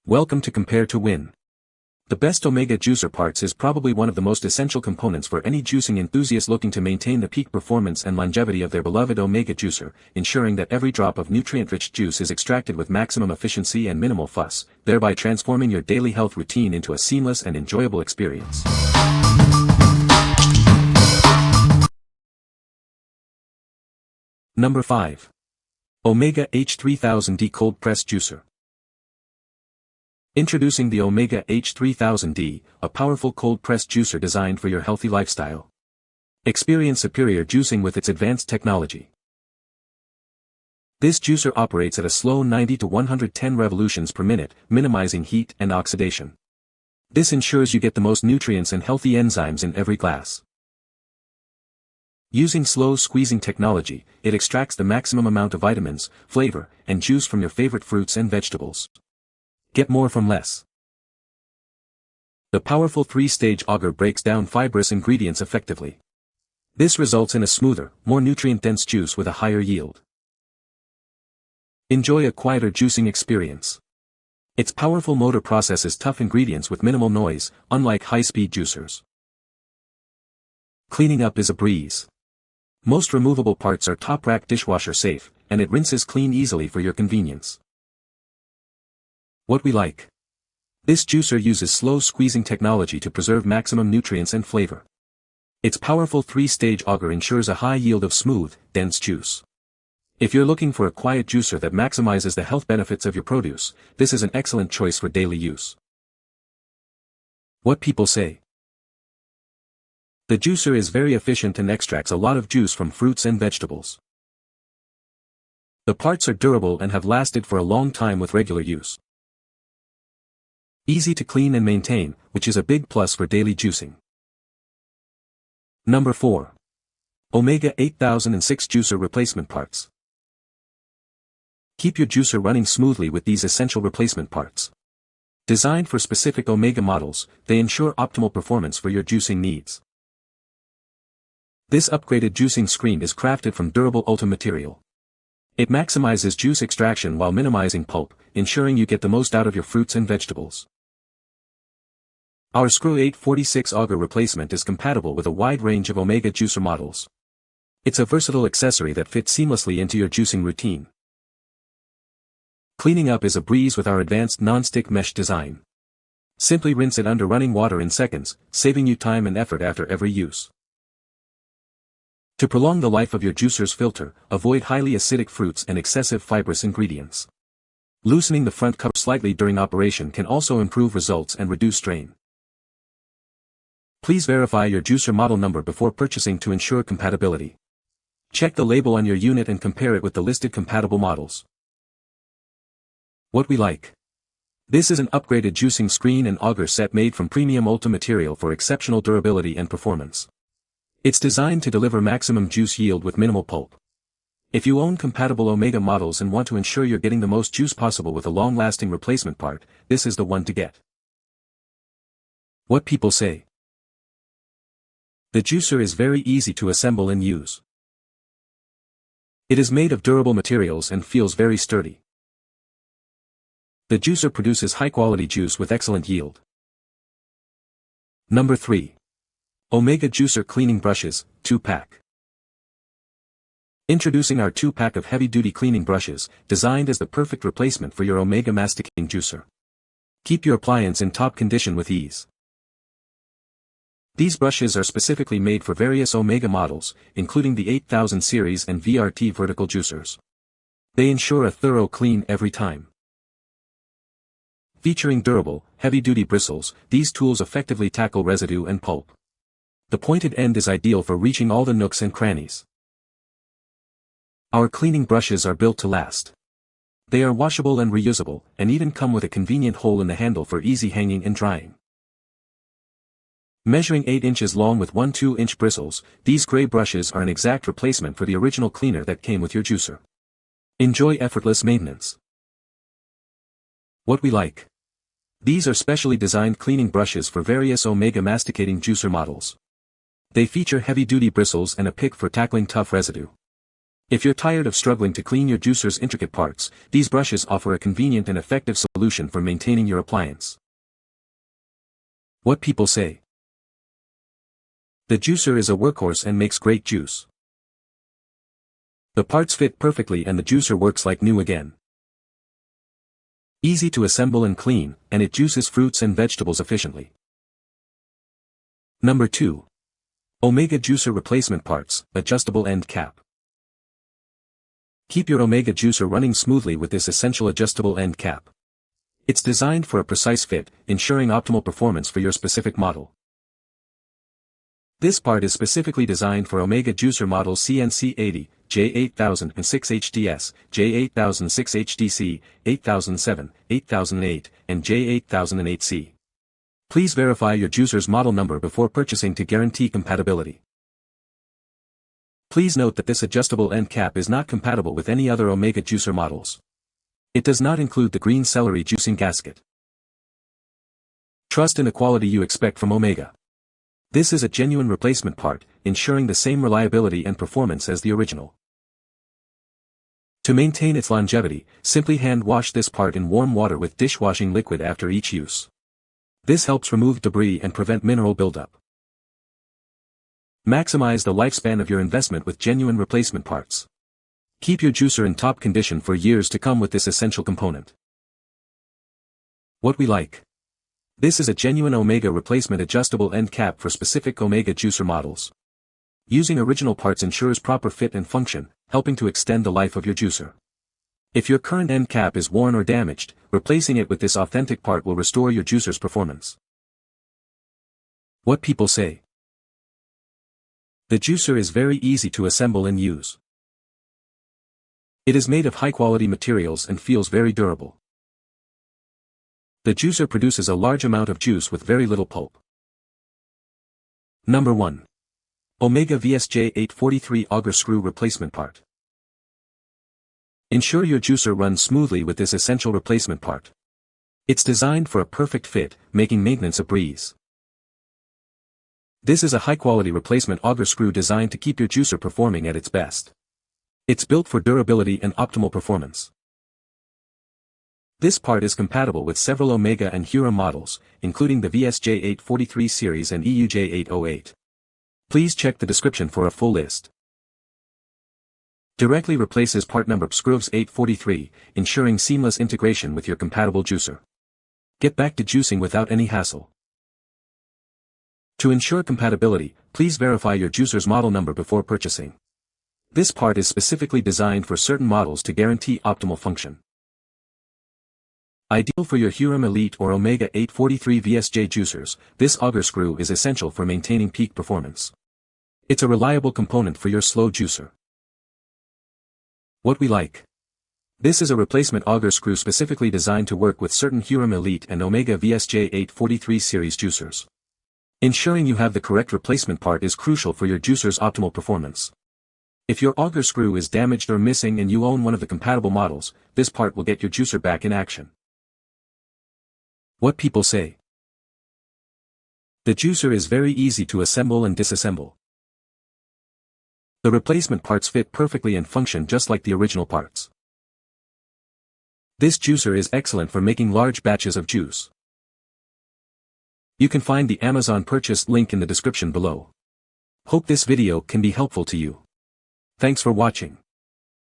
Welcome to Compare to Win. The best Omega juicer parts is probably one of the most essential components for any juicing enthusiast looking to maintain the peak performance and longevity of their beloved Omega juicer, ensuring that every drop of nutrient-rich juice is extracted with maximum efficiency and minimal fuss, thereby transforming your daily health routine into a seamless and enjoyable experience. Number 5. Omega H3000D Cold Press Juicer. Introducing the Omega H3000D, a powerful cold-press juicer designed for your healthy lifestyle. Experience superior juicing with its advanced technology. This juicer operates at a slow 90 to 110 revolutions per minute, minimizing heat and oxidation. This ensures you get the most nutrients and healthy enzymes in every glass. Using slow squeezing technology, it extracts the maximum amount of vitamins, flavor, and juice from your favorite fruits and vegetables. Get more from less. The powerful 3-stage auger breaks down fibrous ingredients effectively. This results in a smoother, more nutrient-dense juice with a higher yield. Enjoy a quieter juicing experience. Its powerful motor processes tough ingredients with minimal noise, unlike high-speed juicers. Cleaning up is a breeze. Most removable parts are top-rack dishwasher safe, and it rinses clean easily for your convenience. What we like. This juicer uses slow squeezing technology to preserve maximum nutrients and flavor. Its powerful 3-stage auger ensures a high yield of smooth, dense juice. If you're looking for a quiet juicer that maximizes the health benefits of your produce, this is an excellent choice for daily use. What people say. The juicer is very efficient and extracts a lot of juice from fruits and vegetables. The parts are durable and have lasted for a long time with regular use. Easy to clean and maintain, which is a big plus for daily juicing. Number 4. Omega 8006 Juicer Replacement Parts. Keep your juicer running smoothly with these essential replacement parts. Designed for specific Omega models, they ensure optimal performance for your juicing needs. This upgraded juicing screen is crafted from durable Ulta material. It maximizes juice extraction while minimizing pulp, ensuring you get the most out of your fruits and vegetables. Our Screw 846 auger replacement is compatible with a wide range of Omega juicer models. It's a versatile accessory that fits seamlessly into your juicing routine. Cleaning up is a breeze with our advanced non-stick mesh design. Simply rinse it under running water in seconds, saving you time and effort after every use. To prolong the life of your juicer's filter, avoid highly acidic fruits and excessive fibrous ingredients. Loosening the front cup slightly during operation can also improve results and reduce strain. Please verify your juicer model number before purchasing to ensure compatibility. Check the label on your unit and compare it with the listed compatible models. What we like. This is an upgraded juicing screen and auger set made from premium Ulta material for exceptional durability and performance. It's designed to deliver maximum juice yield with minimal pulp. If you own compatible Omega models and want to ensure you're getting the most juice possible with a long-lasting replacement part, this is the one to get. What people say. The juicer is very easy to assemble and use. It is made of durable materials and feels very sturdy. The juicer produces high-quality juice with excellent yield. Number 3. Omega Juicer Cleaning Brushes, 2-pack. Introducing our 2-pack of heavy-duty cleaning brushes, designed as the perfect replacement for your Omega masticating juicer. Keep your appliance in top condition with ease. These brushes are specifically made for various Omega models, including the 8000 series and VRT vertical juicers. They ensure a thorough clean every time. Featuring durable, heavy-duty bristles, these tools effectively tackle residue and pulp. The pointed end is ideal for reaching all the nooks and crannies. Our cleaning brushes are built to last. They are washable and reusable, and even come with a convenient hole in the handle for easy hanging and drying. Measuring 8 inches long with 1 2-inch bristles, these gray brushes are an exact replacement for the original cleaner that came with your juicer. Enjoy effortless maintenance. What we like. These are specially designed cleaning brushes for various Omega masticating juicer models. They feature heavy-duty bristles and a pick for tackling tough residue. If you're tired of struggling to clean your juicer's intricate parts, these brushes offer a convenient and effective solution for maintaining your appliance. What people say. The juicer is a workhorse and makes great juice. The parts fit perfectly and the juicer works like new again. Easy to assemble and clean, and it juices fruits and vegetables efficiently. Number 2. Omega Juicer Replacement Parts, Adjustable End Cap. Keep your Omega juicer running smoothly with this essential adjustable end cap. It's designed for a precise fit, ensuring optimal performance for your specific model. This part is specifically designed for Omega juicer models CNC80, J8000 and 6HDS, J8006HDC, 8007, 8008, and J8008C. Please verify your juicer's model number before purchasing to guarantee compatibility. Please note that this adjustable end cap is not compatible with any other Omega juicer models. It does not include the green celery juicing gasket. Trust in the quality you expect from Omega. This is a genuine replacement part, ensuring the same reliability and performance as the original. To maintain its longevity, simply hand wash this part in warm water with dishwashing liquid after each use. This helps remove debris and prevent mineral buildup. Maximize the lifespan of your investment with genuine replacement parts. Keep your juicer in top condition for years to come with this essential component. What we like. This is a genuine Omega replacement adjustable end cap for specific Omega juicer models. Using original parts ensures proper fit and function, helping to extend the life of your juicer. If your current end cap is worn or damaged, replacing it with this authentic part will restore your juicer's performance. What people say. The juicer is very easy to assemble and use. It is made of high-quality materials and feels very durable. The juicer produces a large amount of juice with very little pulp. Number 1. Omega VSJ 843 Auger Screw Replacement Part. Ensure your juicer runs smoothly with this essential replacement part. It's designed for a perfect fit, making maintenance a breeze. This is a high-quality replacement auger screw designed to keep your juicer performing at its best. It's built for durability and optimal performance. This part is compatible with several Omega and Hura models, including the VSJ 843 series and EUJ 808. Please check the description for a full list. Directly replaces part number Screws 843, ensuring seamless integration with your compatible juicer. Get back to juicing without any hassle. To ensure compatibility, please verify your juicer's model number before purchasing. This part is specifically designed for certain models to guarantee optimal function. Ideal for your Hura Elite or Omega 843 VSJ juicers, this auger screw is essential for maintaining peak performance. It's a reliable component for your slow juicer. What we like. This is a replacement auger screw specifically designed to work with certain Hura Elite and Omega VSJ 843 series juicers. Ensuring you have the correct replacement part is crucial for your juicer's optimal performance. If your auger screw is damaged or missing and you own one of the compatible models, this part will get your juicer back in action. What people say. The juicer is very easy to assemble and disassemble. The replacement parts fit perfectly and function just like the original parts. This juicer is excellent for making large batches of juice. You can find the Amazon purchase link in the description below. Hope this video can be helpful to you. Thanks for watching.